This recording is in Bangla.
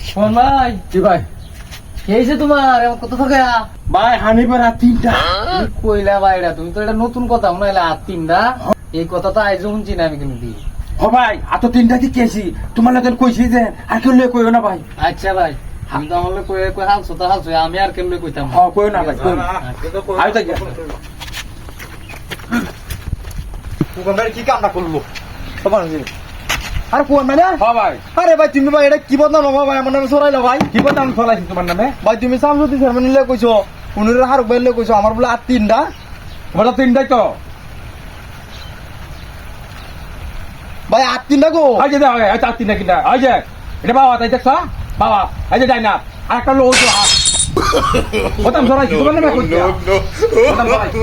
শোন ভাই, কি ভাই? কি হয়েছে তোমার? এমন কত থাকে? ভাই হানিবার আর তিনটা। তুমি কইলা ভাইরা, তুমি তো এটা নতুন কথা মনে হইলে আর তিনটা। এই কথা তো আজ শুনছি না আমি কিন্তু। ও ভাই আর তো তিনটা কি কেছি তোমার লোকের কইছি যে আর কেউ লয়ে কইও না ভাই। আচ্ছা ভাই, আমি তো আমার কই কই হালছো তো হালছো, আমি আর কেমনে কইতাম? হ্যাঁ কইও না ভাই, কইও না। আই তো কুকুর কি কামটা করলো তোমার আরে কোন মানে হ্যাঁ ভাই, আরে ভাই তুমি ভাই এটা কি বদনাম হবো ভাই আমার নামে সরাইলো ভাই কি বলতে আমি ফলাইছি তোমার নামে? ভাই তুমি সামসুদ্দি শর্মা নিলে কইছো উনুরের হারক বাইলে কইছো আমার বলে আর তিনটা বলো তিনটাই তো। ভাই আর তিনটা গো আই যে দাও এই চার তিনটা কিনা আই যে এটা বাবা তাই দেখছ বাবা এই যে যাই না আর একটা লোক হাত বলতাম সরাইছি তোমার নামে কইছি বলতাম সরাইছি